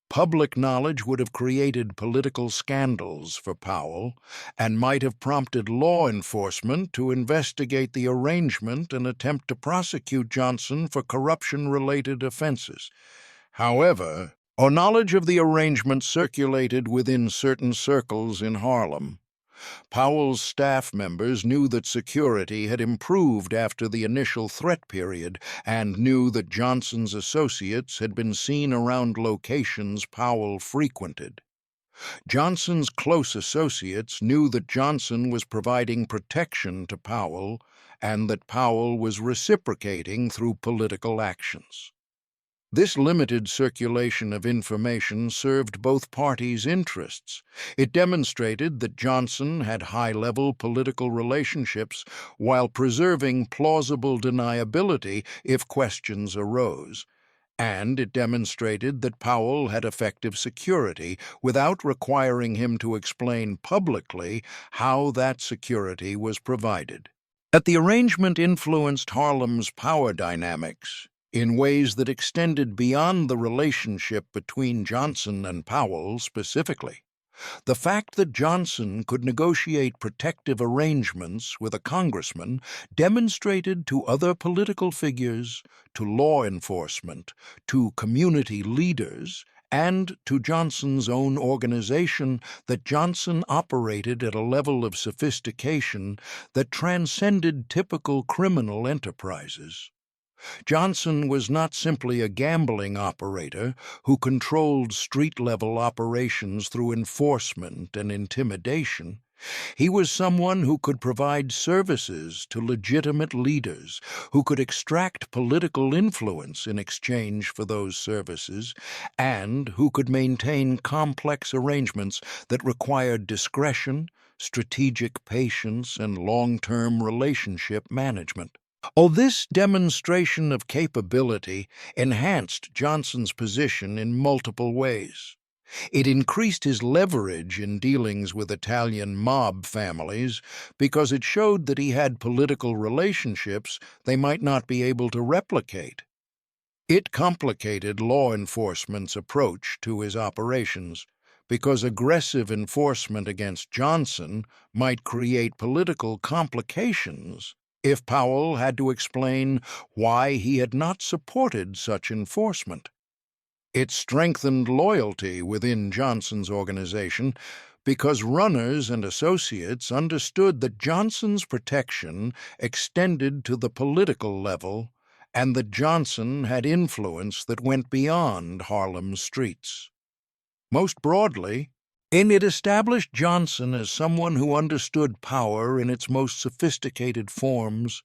Public knowledge would have created political scandals for Powell and might have prompted law enforcement to investigate the arrangement and attempt to prosecute Johnson for corruption-related offenses. However, knowledge of the arrangement circulated within certain circles in Harlem. Powell's staff members knew that security had improved after the initial threat period and knew that Johnson's associates had been seen around locations Powell frequented. Johnson's close associates knew that Johnson was providing protection to Powell and that Powell was reciprocating through political actions. This limited circulation of information served both parties' interests. It demonstrated that Johnson had high-level political relationships while preserving plausible deniability if questions arose. And it demonstrated that Powell had effective security without requiring him to explain publicly how that security was provided. That the arrangement influenced Harlem's power dynamics in ways that extended beyond the relationship between Johnson and Powell specifically. The fact that Johnson could negotiate protective arrangements with a congressman demonstrated to other political figures, to law enforcement, to community leaders, and to Johnson's own organization that Johnson operated at a level of sophistication that transcended typical criminal enterprises. Johnson was not simply a gambling operator who controlled street-level operations through enforcement and intimidation. He was someone who could provide services to legitimate leaders, who could extract political influence in exchange for those services, and who could maintain complex arrangements that required discretion, strategic patience, and long-term relationship management. This demonstration of capability enhanced Johnson's position in multiple ways. It increased his leverage in dealings with Italian mob families because it showed that he had political relationships they might not be able to replicate. It complicated law enforcement's approach to his operations because aggressive enforcement against Johnson might create political complications if Powell had to explain why he had not supported such enforcement. It strengthened loyalty within Johnson's organization because runners and associates understood that Johnson's protection extended to the political level and that Johnson had influence that went beyond Harlem's streets. Most broadly, it established Johnson as someone who understood power in its most sophisticated forms,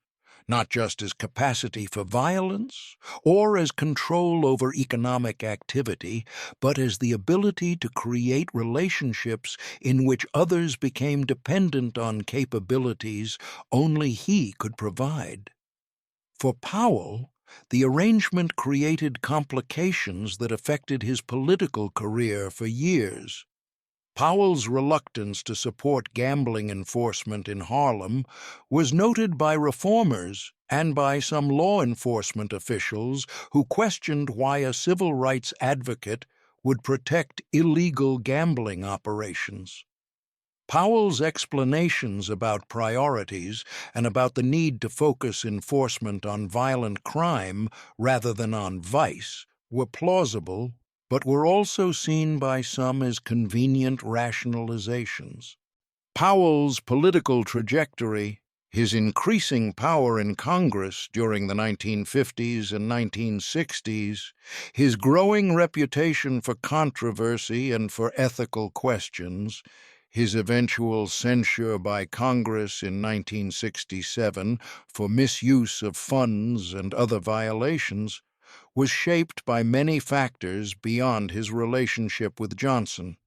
not just as capacity for violence or as control over economic activity, but as the ability to create relationships in which others became dependent on capabilities only he could provide. For Powell, the arrangement created complications that affected his political career for years. Powell's reluctance to support gambling enforcement in Harlem was noted by reformers and by some law enforcement officials who questioned why a civil rights advocate would protect illegal gambling operations. Powell's explanations about priorities and about the need to focus enforcement on violent crime rather than on vice were plausible, but were also seen by some as convenient rationalizations. Powell's political trajectory, his increasing power in Congress during the 1950s and 1960s, his growing reputation for controversy and for ethical questions, his eventual censure by Congress in 1967 for misuse of funds and other violations, was shaped by many factors beyond his relationship with Johnson.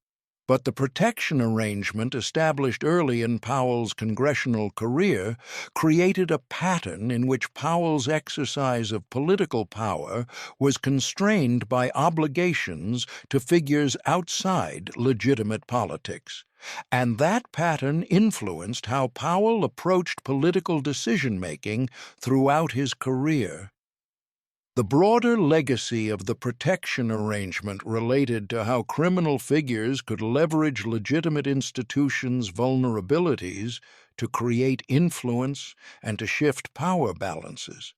But the protection arrangement established early in Powell's congressional career created a pattern in which Powell's exercise of political power was constrained by obligations to figures outside legitimate politics. And that pattern influenced how Powell approached political decision-making throughout his career. The broader legacy of the protection arrangement related to how criminal figures could leverage legitimate institutions' vulnerabilities to create influence and to shift power balances.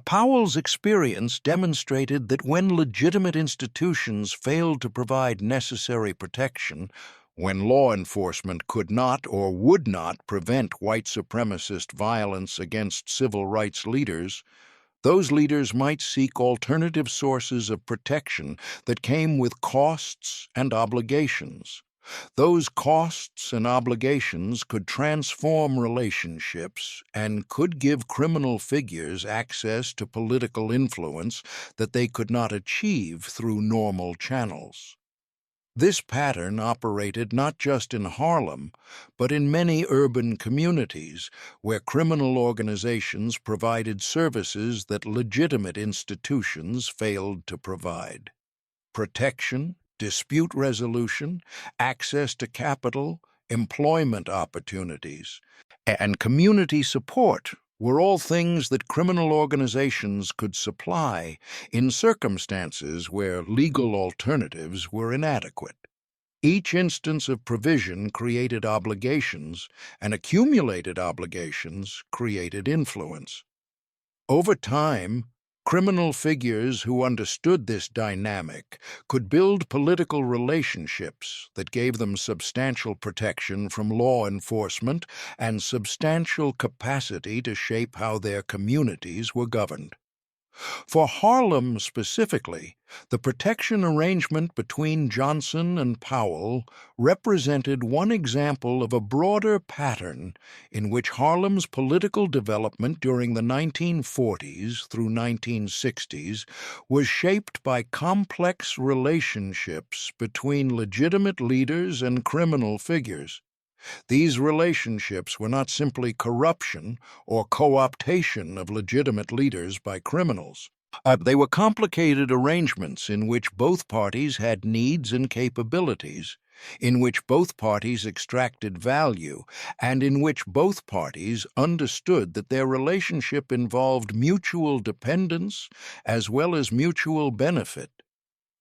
Powell's experience demonstrated that when legitimate institutions failed to provide necessary protection, When law enforcement could not or would not prevent white supremacist violence against civil rights leaders, those leaders might seek alternative sources of protection that came with costs and obligations. Those costs and obligations could transform relationships and could give criminal figures access to political influence that they could not achieve through normal channels. This pattern operated not just in Harlem, but in many urban communities where criminal organizations provided services that legitimate institutions failed to provide. Protection, dispute resolution, access to capital, employment opportunities, and community support were all things that criminal organizations could supply in circumstances where legal alternatives were inadequate. Each instance of provision created obligations, and accumulated obligations created influence. Over time, criminal figures who understood this dynamic could build political relationships that gave them substantial protection from law enforcement and substantial capacity to shape how their communities were governed. For Harlem specifically, the protection arrangement between Johnson and Powell represented one example of a broader pattern in which Harlem's political development during the 1940s through 1960s was shaped by complex relationships between legitimate leaders and criminal figures. These relationships were not simply corruption or co-optation of legitimate leaders by criminals. They were complicated arrangements in which both parties had needs and capabilities, in which both parties extracted value, and in which both parties understood that their relationship involved mutual dependence as well as mutual benefit.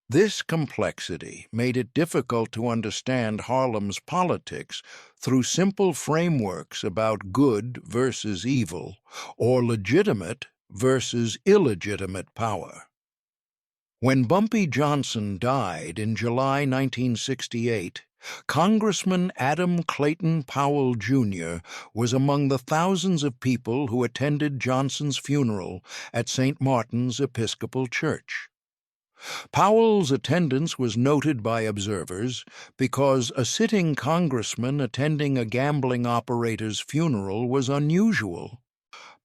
This complexity made it difficult to understand Harlem's politics through simple frameworks about good versus evil or legitimate versus illegitimate power. When Bumpy Johnson died in July 1968, Congressman Adam Clayton Powell, Jr. was among the thousands of people who attended Johnson's funeral at St. Martin's Episcopal Church. Powell's attendance was noted by observers because a sitting congressman attending a gambling operator's funeral was unusual.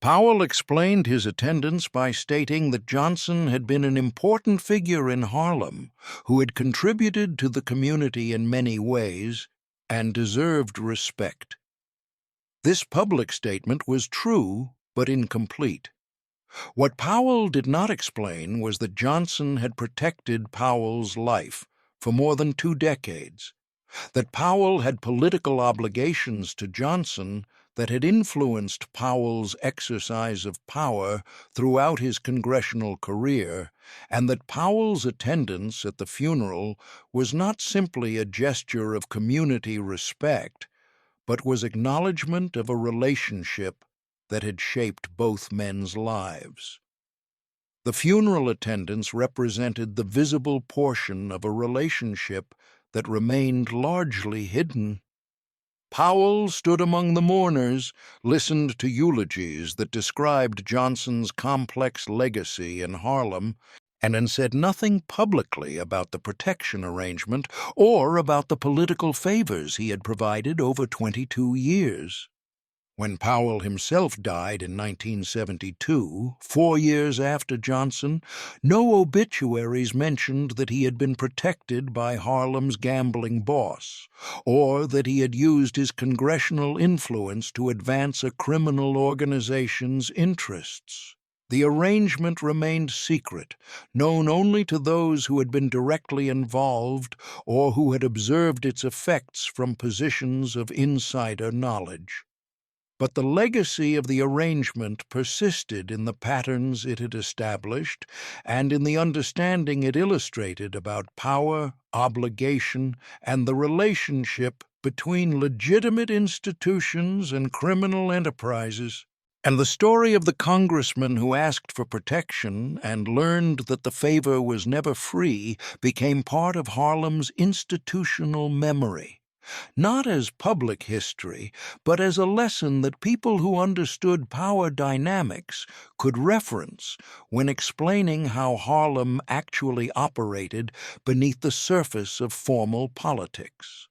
Powell explained his attendance by stating that Johnson had been an important figure in Harlem who had contributed to the community in many ways and deserved respect. This public statement was true but incomplete. What Powell did not explain was that Johnson had protected Powell's life for more than 2 decades, that Powell had political obligations to Johnson that had influenced Powell's exercise of power throughout his congressional career, and that Powell's attendance at the funeral was not simply a gesture of community respect, but was acknowledgment of a relationship that had shaped both men's lives. The funeral attendance represented the visible portion of a relationship that remained largely hidden. Powell stood among the mourners, listened to eulogies that described Johnson's complex legacy in Harlem, and said nothing publicly about the protection arrangement or about the political favors he had provided over 22 years. When Powell himself died in 1972, 4 years after Johnson, no obituaries mentioned that he had been protected by Harlem's gambling boss, or that he had used his congressional influence to advance a criminal organization's interests. The arrangement remained secret, known only to those who had been directly involved or who had observed its effects from positions of insider knowledge. But the legacy of the arrangement persisted in the patterns it had established and in the understanding it illustrated about power, obligation, and the relationship between legitimate institutions and criminal enterprises. And the story of the congressman who asked for protection and learned that the favor was never free became part of Harlem's institutional memory. not as public history, but as a lesson that people who understood power dynamics could reference when explaining how Harlem actually operated beneath the surface of formal politics.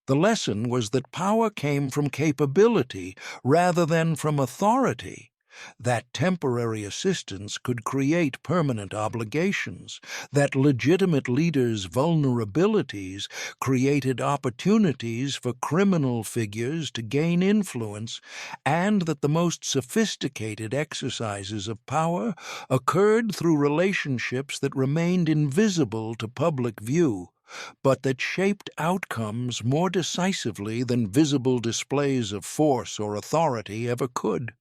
The lesson was that power came from capability rather than from authority, that temporary assistance could create permanent obligations, that legitimate leaders' vulnerabilities created opportunities for criminal figures to gain influence, and that the most sophisticated exercises of power occurred through relationships that remained invisible to public view, but that shaped outcomes more decisively than visible displays of force or authority ever could.